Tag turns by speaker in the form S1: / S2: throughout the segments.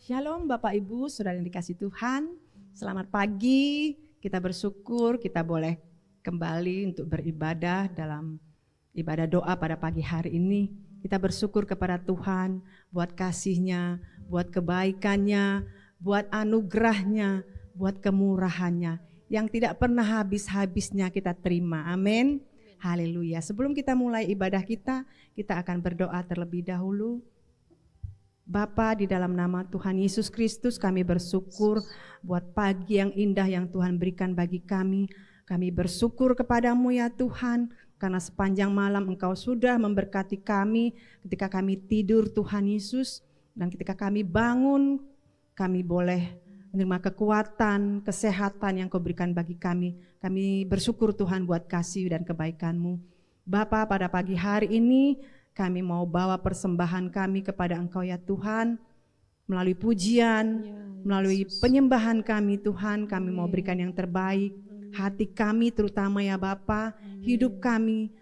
S1: Shalom Bapak Ibu, Saudara yang dikasih Tuhan. Selamat pagi, kita bersyukur kita boleh kembali untuk beribadah dalam ibadah doa pada pagi hari ini. Kita bersyukur kepada Tuhan buat kasih-Nya, buat kebaikan-Nya, buat anugerah-Nya, buat kemurahan-Nya yang tidak pernah habis-habisnya kita terima. Amin. Haleluya. Sebelum kita mulai ibadah kita akan berdoa terlebih dahulu. Bapa, di dalam nama Tuhan Yesus Kristus kami bersyukur buat pagi yang indah yang Tuhan berikan bagi kami. Kami bersyukur kepadamu ya Tuhan, karena sepanjang malam Engkau sudah memberkati kami ketika kami tidur Tuhan Yesus. Dan ketika kami bangun, kami boleh menerima kekuatan, kesehatan yang Kau berikan bagi kami. Kami bersyukur Tuhan buat kasih dan kebaikan-Mu. Bapa, pada pagi hari ini kami mau bawa persembahan kami kepada Engkau ya Tuhan. Melalui pujian, melalui penyembahan kami Tuhan, kami mau berikan yang terbaik. Hati kami terutama ya Bapa, hidup kami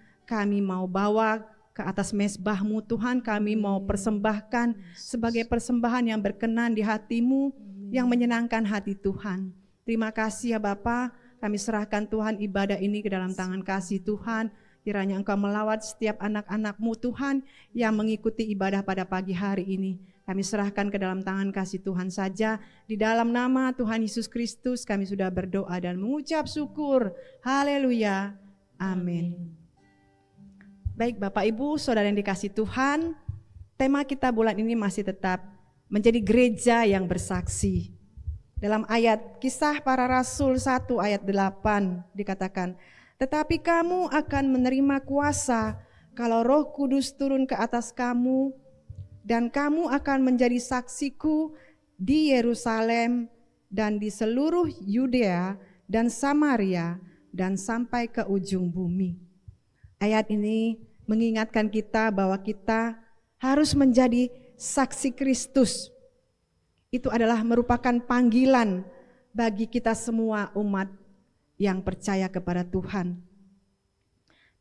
S1: mau bawa ke atas mezbah-Mu Tuhan. Kami mau persembahkan sebagai persembahan yang berkenan di hati-Mu, yang menyenangkan hati Tuhan. Terima kasih ya Bapa, kami serahkan Tuhan ibadah ini ke dalam tangan kasih Tuhan. Kiranya Engkau melawat setiap anak-anak-Mu Tuhan yang mengikuti ibadah pada pagi hari ini. Kami serahkan ke dalam tangan kasih Tuhan saja. Di dalam nama Tuhan Yesus Kristus kami sudah berdoa dan mengucap syukur. Haleluya. Amin. Baik Bapak Ibu, Saudara yang dikasih Tuhan, tema kita bulan ini masih tetap menjadi gereja yang bersaksi. Dalam ayat Kisah Para Rasul 1 ayat 8 dikatakan, tetapi kamu akan menerima kuasa kalau Roh Kudus turun ke atas kamu, dan kamu akan menjadi saksiku di Yerusalem dan di seluruh Yudea dan Samaria dan sampai ke ujung bumi. Ayat ini mengingatkan kita bahwa kita harus menjadi saksi Kristus. Itu adalah merupakan panggilan bagi kita semua umat yang percaya kepada Tuhan.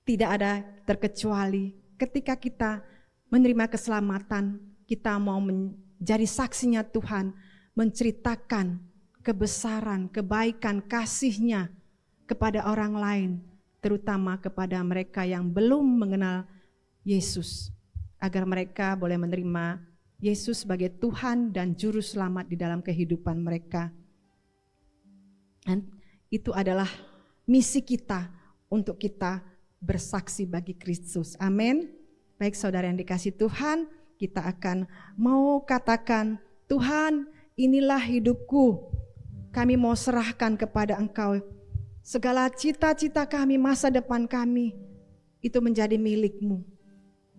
S1: Tidak ada terkecuali ketika kita menerima keselamatan, kita mau menjadi saksinya Tuhan, menceritakan kebesaran, kebaikan, kasih-Nya kepada orang lain, terutama kepada mereka yang belum mengenal Yesus, agar mereka boleh menerima Yesus sebagai Tuhan dan Juru Selamat di dalam kehidupan mereka. Dan itu adalah misi kita untuk kita bersaksi bagi Kristus. Amin. Baik saudara yang dikasih Tuhan, kita akan mau katakan, Tuhan inilah hidupku. Kami mau serahkan kepada Engkau. Segala cita-cita kami, masa depan kami, itu menjadi milik-Mu.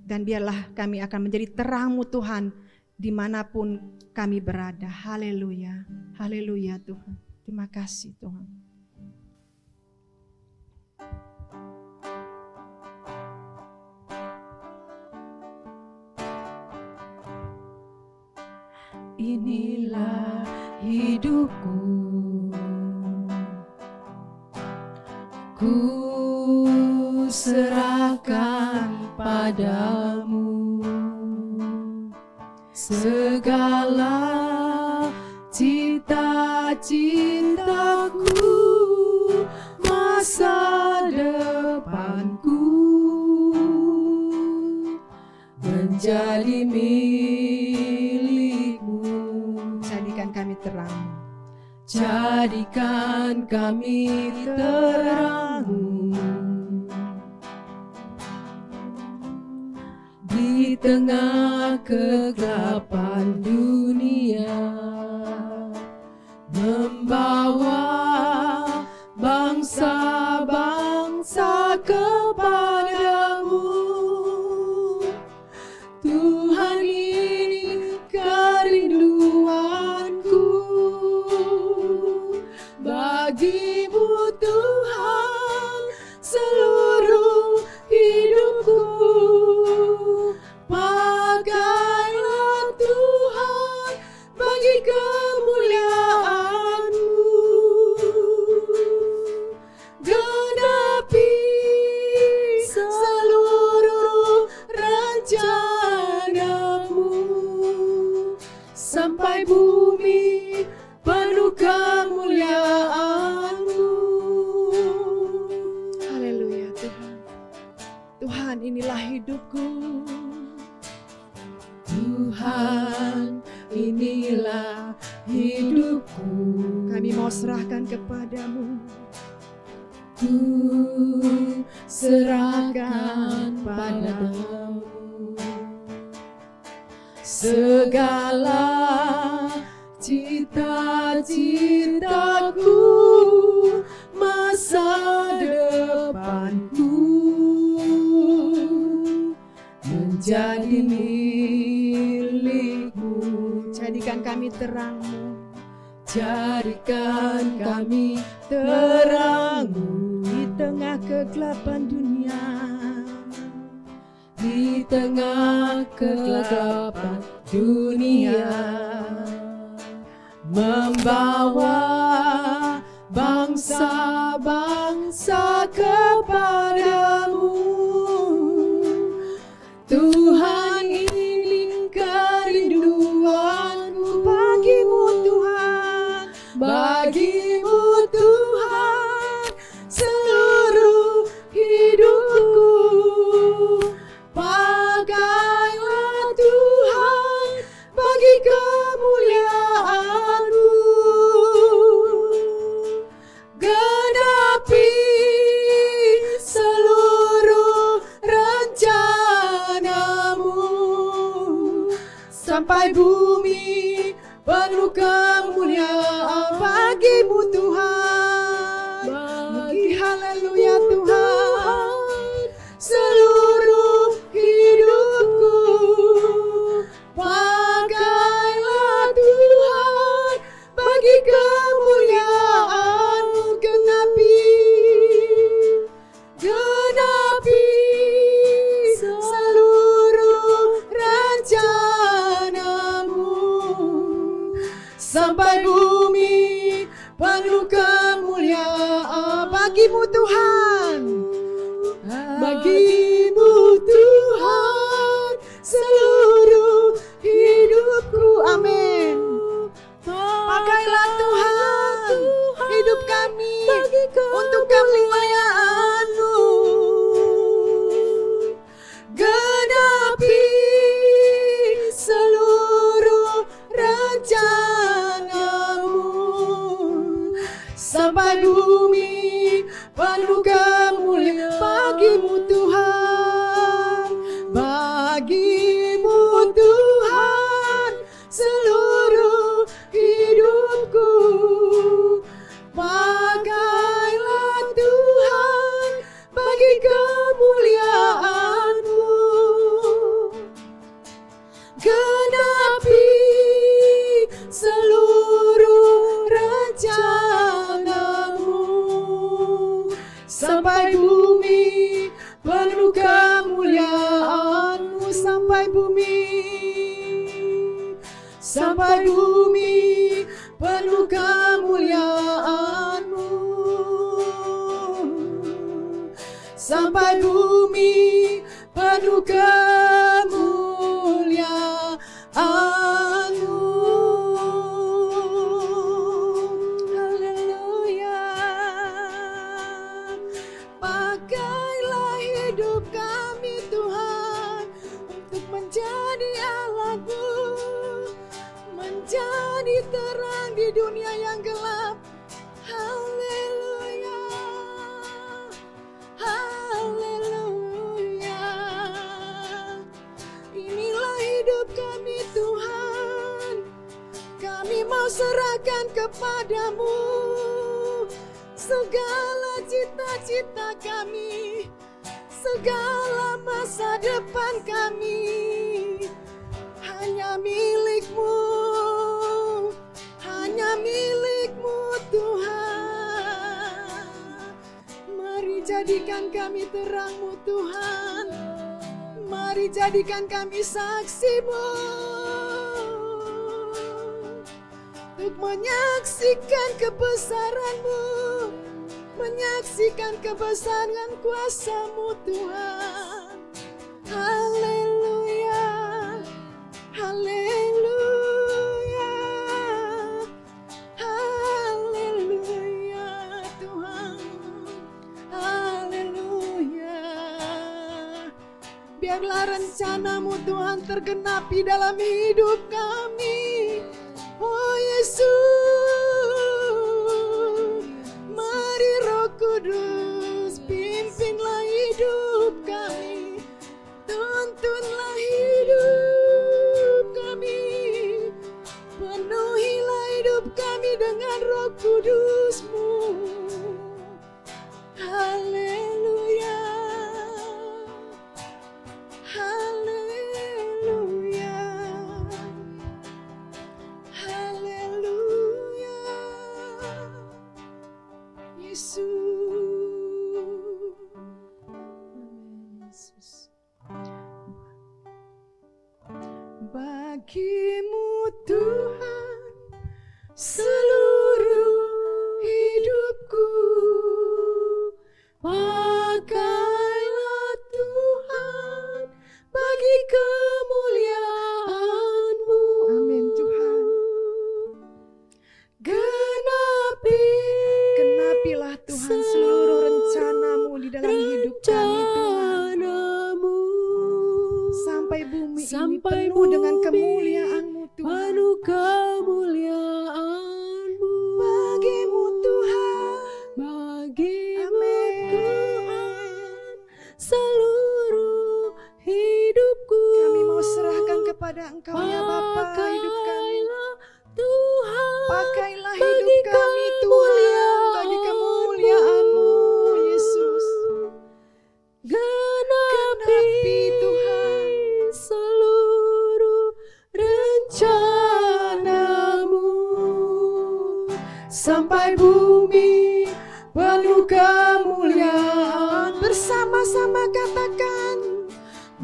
S1: Dan biarlah kami akan menjadi terang-Mu Tuhan, dimanapun kami berada. Haleluya. Haleluya Tuhan. Terima kasih Tuhan.
S2: Inilah hidupku, ku serahkan padamu segala cita-citaku, masa depanku menjadi
S1: Kami terang,
S2: jadikan kami terang-Mu di tengah kegelapan dunia, membawa bangsa-bangsa kepadamu. Tuhan ini kerinduanku, bagi-Mu Tuhan seluruh hidupku. Pakailah Tuhan bagi kemuliaan-Mu, genapi sampai bumi penuh kemuliaan-Mu.
S3: Haleluya Tuhan. Tuhan, inilah hidupku.
S2: Tuhan, inilah hidupku.
S3: Kami mau serahkan kepadamu.
S2: Ku serahkan padamu segala cita-citaku, masa depanku, menjadi milik-Mu.
S3: Jadikan kami terang-Mu.
S2: Jadikan kami terang-Mu
S3: Di tengah kegelapan dunia,
S2: di tengah kegelapan dunia, membawa bangsa-bangsa kepadamu. Tuhan, ini kerinduanku
S3: bagimu Tuhan,
S2: bagimu Tuhan, seluruh hidupku. Pakailah Tuhan bagi kemuliaan-Mu. Genapi seluruh rencana-Mu, sampai bumi penuh kemuliaan
S3: bagimu Tuhan.
S2: bagi
S3: Haleluya Tuhan.
S2: seluruh hidupku. Pakailah Tuhan bagi kemuliaan-Mu. Genapi seluruh rencana-Mu, sampai bumi penuh kemuliaan
S3: Bagimu Tuhan,
S2: bagimu Tuhan, seluruh hidupku.
S3: amin. Pakailah Tuhan hidup kami untuk kemuliaan-Mu.
S2: Genapi seluruh rencana-Mu, sampai bumi penuh kemuliaan bagimu Tuhan, bagimu Tuhan, seluruh hidupku. Pakailah Tuhan bagi kemuliaan-Mu. Genapi seluruh rencana-Mu, sampai bumi penuh kemuliaan-Mu. Sampai bumi penuh kemuliaan-Mu, sampai bumi penuh kemuliaan-Mu.
S3: Haleluya. Pakailah hidup kami Tuhan untuk menjadi alat-Mu, menjadi terang di dunia yang gelap. Haleluya. Haleluya. Inilah hidup kami Tuhan. Kami mau serahkan kepadamu segala cita-cita kami, segala masa depan kami. Hanya milik-Mu, hanya milik-Mu Tuhan. Mari jadikan kami terang-Mu Tuhan. Mari jadikan kami saksi-Mu untuk menyaksikan kebesaran-Mu, menyaksikan kebesaran kuasa-Mu Tuhan. Haleluya, haleluya. Biarlah rencana-Mu Tuhan tergenapi dalam hidup kami. Oh Yesus, mari Roh Kudus pimpinlah hidup kami, tuntunlah hidup kami, penuhilah hidup kami dengan Roh Kudus-Mu. Haleluya, haleluya, haleluya, Yesus. Bagi-Mu Tuhan seluruh hidupku, pakailah Tuhan bagi kemuliaan-Mu.
S1: Amin Tuhan. Genapilah Tuhan seluruh rencana-Mu di dalam hidup kami Tuhan. Sampai bumi ini penuh dengan kemuliaan-Mu Tuhan.
S3: Penuh kemuliaan-Mu.
S1: Bagi-Mu Tuhan.
S3: Bagi-Mu Tuhan seluruh hidupku.
S1: Kami mau serahkan kepada Engkau ya Bapa hidup kami.
S3: Tuhan,
S1: Pakailah hidup kami Tuhan bagi kemuliaan-Mu Yesus.
S3: genapi
S1: Tuhan
S3: seluruh rencana-Mu.
S2: Sampai bumi penuh kemuliaan.
S1: bersama-sama katakan.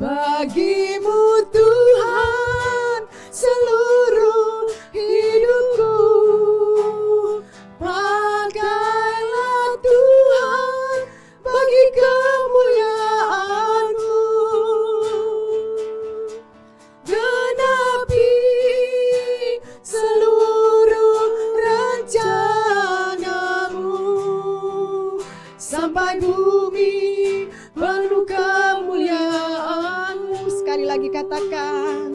S2: Bagi-Mu Tuhan seluruh hidupku, pakailah Tuhan bagi kemuliaan-Mu. Genapi seluruh rencana-Mu. Sampai bumi penuh kemuliaan-Mu.
S1: Sekali lagi katakan.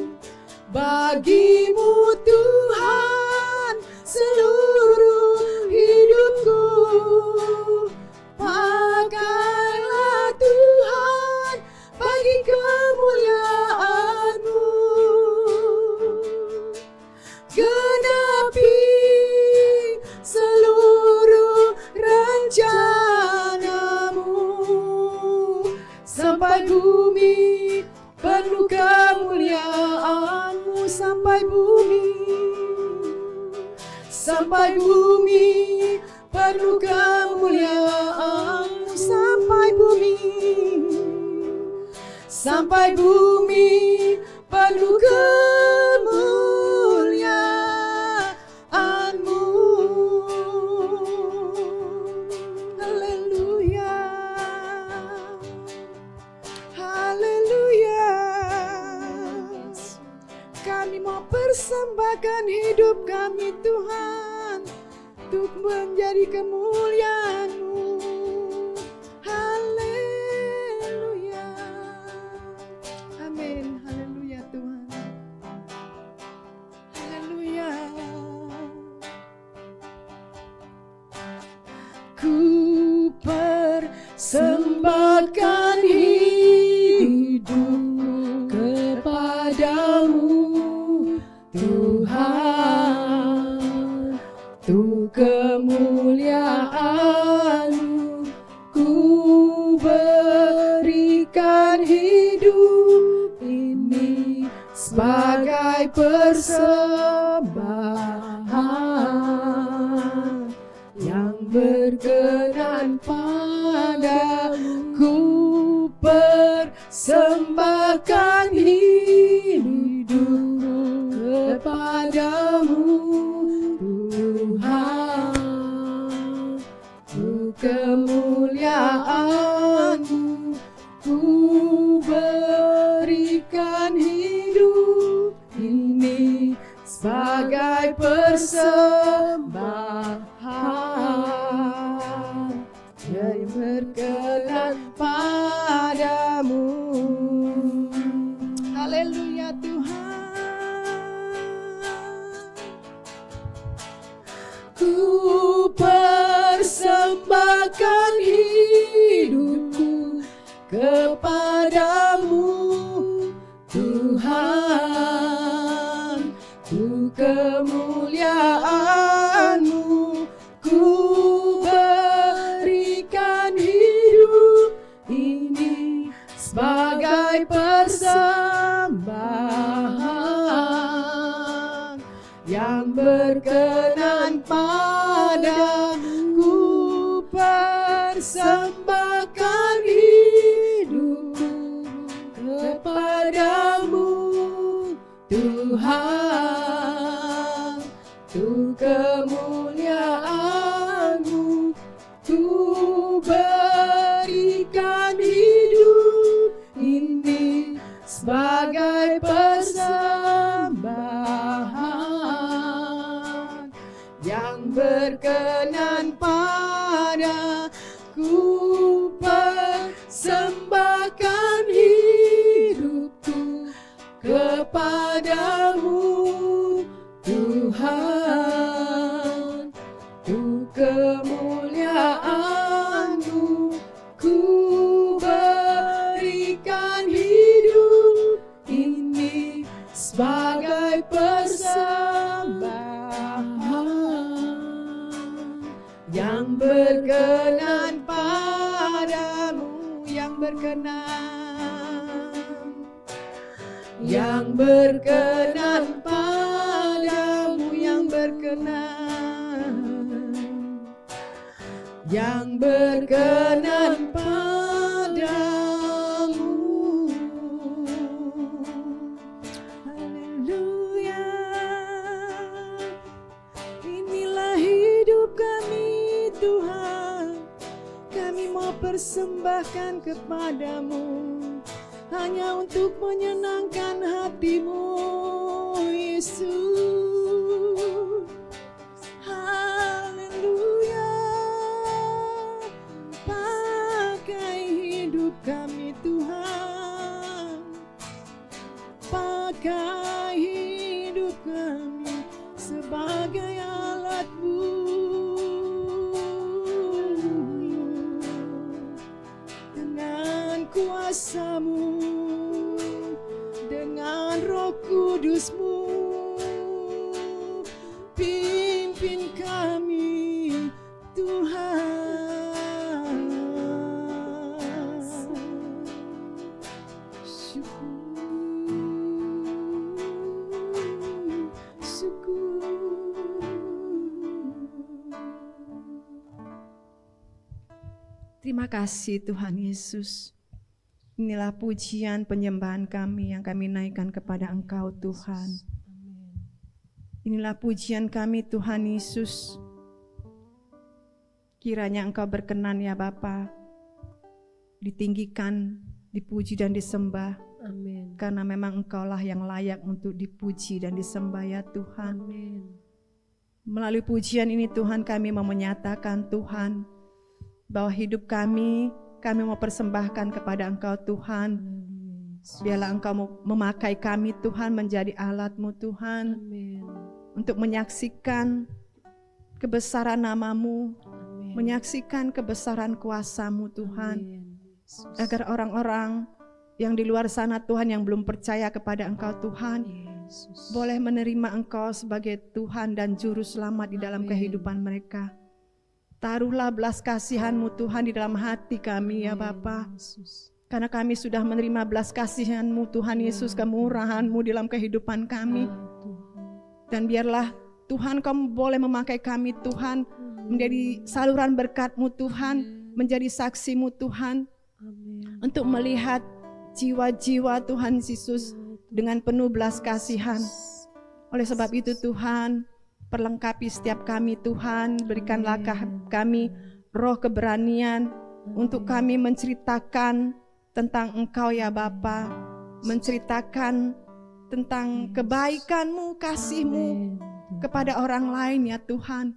S2: Bagi-Mu Tuhan seluruh hidupku, pakailah Tuhan bagi kemuliaan-Mu. Genapi seluruh rencana-Mu. Sampai bumi penuh kemuliaan-Mu. Sampai bumi penuh kemuliaan-Mu. Sampai bumi penuh kemuliaan-Mu. Haleluya, haleluya.
S1: Kami mau persembahkan hidup kami Tuhan untuk menjadi kemuliaan-Mu. Haleluya. Amin. Haleluya Tuhan. Haleluya.
S2: Ku persembahkan hidup kepadamu Tuhan, untuk kemuliaan-Mu. Ku berikan hidup ini sebagai persembahan yang berkenan padamu. Ku persembahkan hidup kepadamu Tuhan, untuk kemuliaan-Mu. Ku berikan hidup ini sebagai persembahan yang berkenan padamu. ku persembahkan hidupku kepadamu Tuhan, ku kemuliaan-Mu, ku berikan hidup ini sebagai persembahan yang berkenan padamu, persembahkan hidupku kepadamu Tuhan, untuk kemuliaan-Mu, ku berikan hidup ini sebagai persembahan yang berkenan padaku, persembahkan hidupku kepadamu Tuhan, untuk kemuliaan-Mu, ku berikan hidup ini sebagai persembahan yang berkenan padamu, yang berkenan, yang berkenan padamu, yang berkenan, yang berkenan padamu. Haleluya. Inilah hidup kami Tuhan, kami mau persembahkan kepadamu hanya untuk menyenangkan hati-Mu Yesus. Haleluya. Pakai hidup kami Tuhan, pakai hidup kami sebagai alat-Mu. Dengan kuasa-Mu, dengan Roh Kudus-Mu, pimpin kami Tuhan. Syukur.
S1: Terima kasih Tuhan Yesus. Inilah pujian penyembahan kami yang kami naikkan kepada Engkau Tuhan. Inilah pujian kami Tuhan Yesus. Kiranya Engkau berkenan ya Bapa, ditinggikan, dipuji dan disembah.
S2: Amin.
S1: Karena memang Engkaulah yang layak untuk dipuji dan disembah ya Tuhan.
S2: Amin.
S1: Melalui pujian ini Tuhan kami mau menyatakan Tuhan, bahwa hidup kami mau persembahkan kepada Engkau Tuhan. Biarlah Engkau mau memakai kami Tuhan menjadi alat-Mu Tuhan.
S2: Amin.
S1: Untuk menyaksikan kebesaran nama-Mu,
S2: Amin.
S1: menyaksikan kebesaran kuasa-Mu Tuhan.
S2: Amin.
S1: Agar orang-orang yang di luar sana Tuhan yang belum percaya kepada Engkau Tuhan,
S2: Yesus.
S1: boleh menerima Engkau sebagai Tuhan dan Juru Selamat di dalam
S2: Amin.
S1: kehidupan mereka. Taruhlah belas kasihan-Mu Tuhan di dalam hati kami ya Bapa.
S2: Yesus.
S1: Karena kami sudah menerima belas kasihan-Mu Tuhan Yesus, kemurahan-Mu dalam kehidupan kami. Dan biarlah Tuhan Kau boleh memakai kami Tuhan menjadi saluran berkat-Mu Tuhan, menjadi saksi-Mu Tuhan.
S2: Amin.
S1: Untuk melihat jiwa-jiwa Tuhan Yesus dengan penuh belas kasihan. Oleh sebab itu Tuhan, perlengkapi setiap kami Tuhan, berikanlah kami roh keberanian untuk kami menceritakan tentang Engkau ya Bapa, menceritakan tentang kebaikan-Mu, kasih-Mu kepada orang lain ya Tuhan,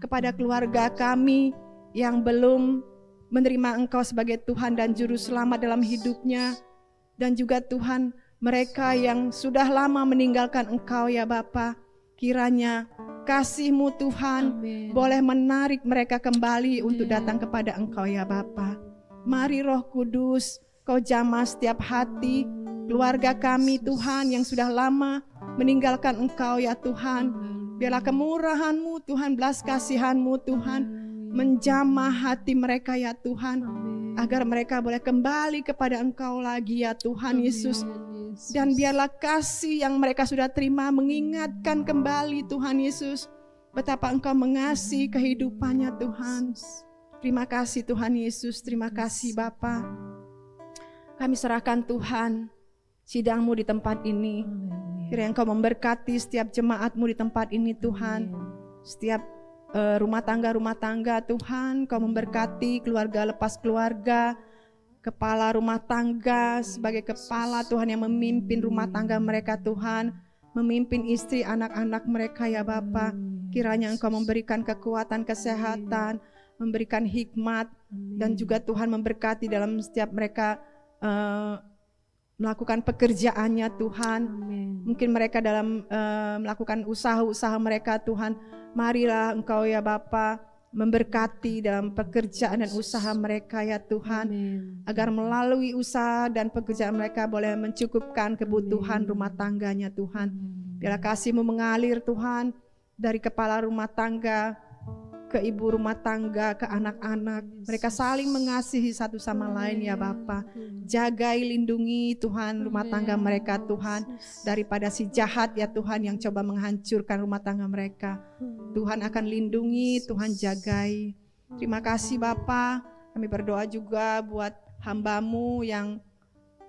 S1: kepada keluarga kami yang belum menerima Engkau sebagai Tuhan dan Juru Selamat dalam hidupnya, dan juga Tuhan mereka yang sudah lama meninggalkan Engkau ya Bapa, kiranya kasih-Mu Tuhan
S2: Amin.
S1: boleh menarik mereka kembali untuk datang kepada Engkau ya Bapa. Mari Roh Kudus, Kau jamah setiap hati keluarga kami Tuhan yang sudah lama meninggalkan Engkau ya Tuhan. Biarlah kemurahan-Mu Tuhan, belas kasihan-Mu Tuhan menjamah hati mereka ya Tuhan, agar mereka boleh kembali kepada Engkau lagi ya Tuhan Yesus. Dan biarlah kasih yang mereka sudah terima mengingatkan kembali Tuhan Yesus betapa Engkau mengasihi kehidupannya Tuhan. Terima kasih Tuhan Yesus, terima kasih Bapa. Kami serahkan Tuhan sidang-Mu di tempat ini. Kiranya Engkau memberkati setiap jemaat-Mu di tempat ini Tuhan. Setiap rumah tangga Tuhan, Kau memberkati keluarga lepas keluarga, kepala rumah tangga sebagai kepala Tuhan yang memimpin rumah tangga mereka Tuhan, memimpin istri anak-anak mereka ya Bapa. Kiranya Engkau memberikan kekuatan, kesehatan, memberikan hikmat, dan juga Tuhan memberkati dalam setiap mereka melakukan pekerjaannya Tuhan. Mungkin mereka dalam melakukan usaha-usaha mereka Tuhan. Marilah Engkau ya Bapa memberkati dalam pekerjaan dan usaha mereka ya Tuhan. Agar melalui usaha dan pekerjaan mereka boleh mencukupkan kebutuhan rumah tangganya Tuhan. Biarlah kasih-Mu mengalir Tuhan dari kepala rumah tangga ke ibu rumah tangga, ke anak-anak. Mereka saling mengasihi satu sama lain ya Bapa. Jagai, lindungi Tuhan rumah tangga mereka Tuhan. Daripada si jahat ya Tuhan yang coba menghancurkan rumah tangga mereka. Tuhan akan lindungi, Tuhan jagai. Terima kasih Bapa. Kami berdoa juga buat hamba-Mu yang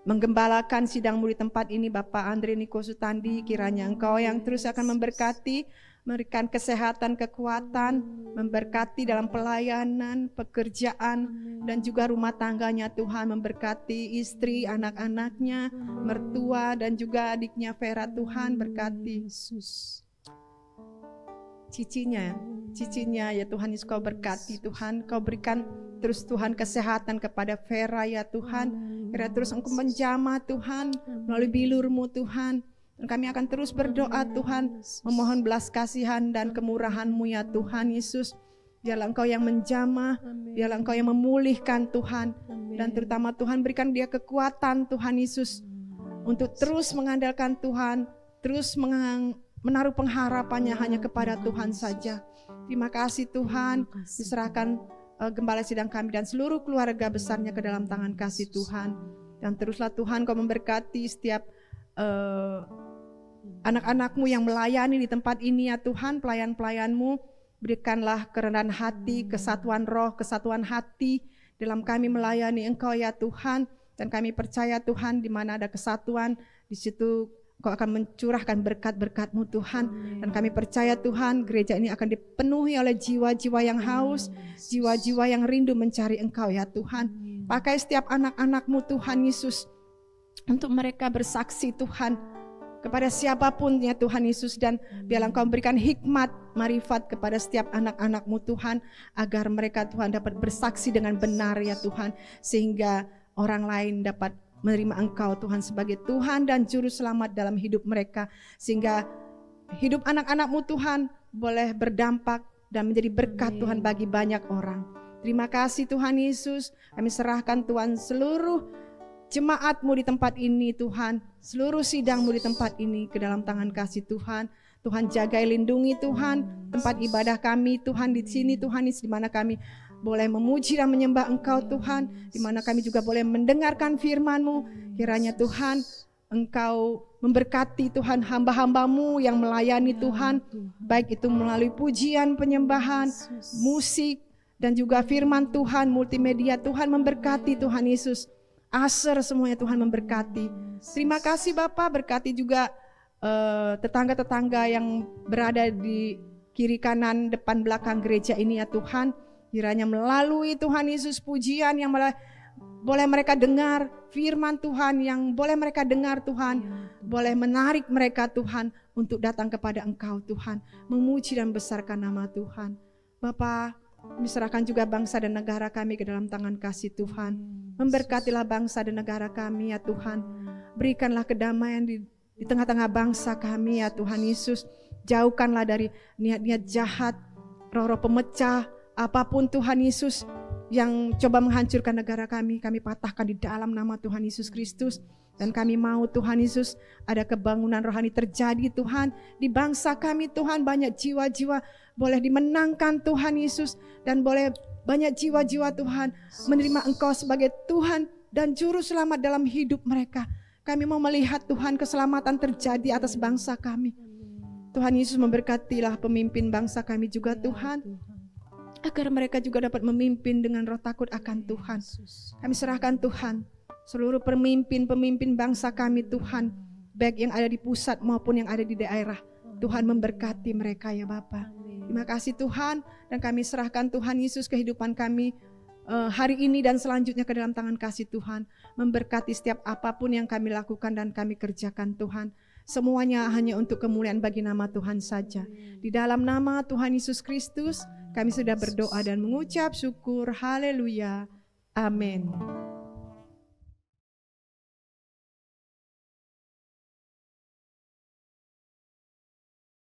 S1: menggembalakan sidang-Mu di tempat ini, Bapak Andre Niko Sutandi. Kiranya Engkau yang terus akan memberkati, memberikan kesehatan, kekuatan, memberkati dalam pelayanan, pekerjaan, dan juga rumah tangganya Tuhan. Memberkati istri, anak-anaknya, mertua, dan juga adiknya Vera Tuhan. Berkati cicinya ya Tuhan Yesus, Kau berkati Tuhan. Kau berikan terus Tuhan kesehatan kepada Vera ya Tuhan. Kira terus Engkau menjamah Tuhan melalui bilur-Mu Tuhan. Dan kami akan terus berdoa Tuhan, memohon belas kasihan dan kemurahan-Mu ya Tuhan Yesus. Biarlah Engkau yang menjamah, biarlah Engkau yang memulihkan Tuhan. Dan terutama Tuhan berikan dia kekuatan Tuhan Yesus untuk terus mengandalkan Tuhan, terus menaruh pengharapannya hanya kepada Tuhan saja. Terima kasih Tuhan, diserahkan gembala sidang kami dan seluruh keluarga besarnya ke dalam tangan kasih Tuhan. Dan teruslah Tuhan Kau memberkati setiap anak-anak-Mu yang melayani di tempat ini ya Tuhan, pelayan-pelayan-Mu. Berikanlah kerendahan hati, kesatuan roh, kesatuan hati dalam kami melayani Engkau ya Tuhan. Dan kami percaya Tuhan, di mana ada kesatuan, di situ Kau akan mencurahkan berkat-berkat-Mu Tuhan. Dan kami percaya Tuhan, gereja ini akan dipenuhi oleh jiwa-jiwa yang haus, jiwa-jiwa yang rindu mencari Engkau ya Tuhan. Pakai setiap anak-anak-Mu Tuhan Yesus, untuk mereka bersaksi Tuhan kepada siapapun ya Tuhan Yesus. Dan biarlah Engkau memberikan hikmat, marifat kepada setiap anak-anak-Mu Tuhan, agar mereka Tuhan dapat bersaksi dengan benar ya Tuhan, sehingga orang lain dapat menerima Engkau Tuhan sebagai Tuhan dan Juru Selamat dalam hidup mereka, sehingga hidup anak-anak-Mu Tuhan boleh berdampak dan menjadi berkat Tuhan bagi banyak orang. Terima kasih Tuhan Yesus. Kami serahkan Tuhan seluruh jemaat-Mu di tempat ini Tuhan, seluruh sidang-Mu di tempat ini ke dalam tangan kasih Tuhan. Tuhan jagai, lindungi Tuhan tempat ibadah kami Tuhan di sini Tuhan, di mana kami boleh memuji dan menyembah Engkau Tuhan, di mana kami juga boleh mendengarkan firman-Mu. Kiranya Tuhan Engkau memberkati Tuhan hamba-hamba-Mu yang melayani Tuhan, baik itu melalui pujian, penyembahan, musik, dan juga firman Tuhan, multimedia. Tuhan memberkati Tuhan Yesus. Aser semuanya Tuhan memberkati. Terima kasih Bapa, berkati juga tetangga-tetangga yang berada di kiri kanan depan belakang gereja ini ya Tuhan. Kiranya melalui Tuhan Yesus pujian yang boleh mereka dengar, firman Tuhan yang boleh mereka dengar Tuhan, boleh menarik mereka Tuhan untuk datang kepada Engkau Tuhan, memuji dan besarkan nama Tuhan. Bapa, kami serahkan juga bangsa dan negara kami ke dalam tangan kasih Tuhan. Memberkatilah bangsa dan negara kami ya Tuhan. Berikanlah kedamaian di tengah-tengah bangsa kami ya Tuhan Yesus. Jauhkanlah dari niat-niat jahat, roh-roh pemecah, apapun Tuhan Yesus yang coba menghancurkan negara kami patahkan di dalam nama Tuhan Yesus Kristus. Dan kami mau Tuhan Yesus ada kebangunan rohani terjadi Tuhan. Di bangsa kami Tuhan banyak jiwa-jiwa boleh dimenangkan Tuhan Yesus. Dan boleh banyak jiwa-jiwa Tuhan menerima Engkau sebagai Tuhan dan Juru Selamat dalam hidup mereka. Kami mau melihat Tuhan keselamatan terjadi atas bangsa kami. Tuhan Yesus memberkatilah pemimpin bangsa kami juga Tuhan. Agar mereka juga dapat memimpin dengan roh takut akan Tuhan. Kami serahkan Tuhan seluruh pemimpin bangsa kami Tuhan, baik yang ada di pusat maupun yang ada di daerah. Tuhan memberkati mereka ya Bapa. Terima kasih Tuhan, dan kami serahkan Tuhan Yesus kehidupan kami hari ini dan selanjutnya ke dalam tangan kasih Tuhan. Memberkati setiap apapun yang kami lakukan dan kami kerjakan Tuhan. Semuanya hanya untuk kemuliaan bagi nama Tuhan saja. Di dalam nama Tuhan Yesus Kristus kami sudah berdoa dan mengucap syukur. Haleluya. Amin.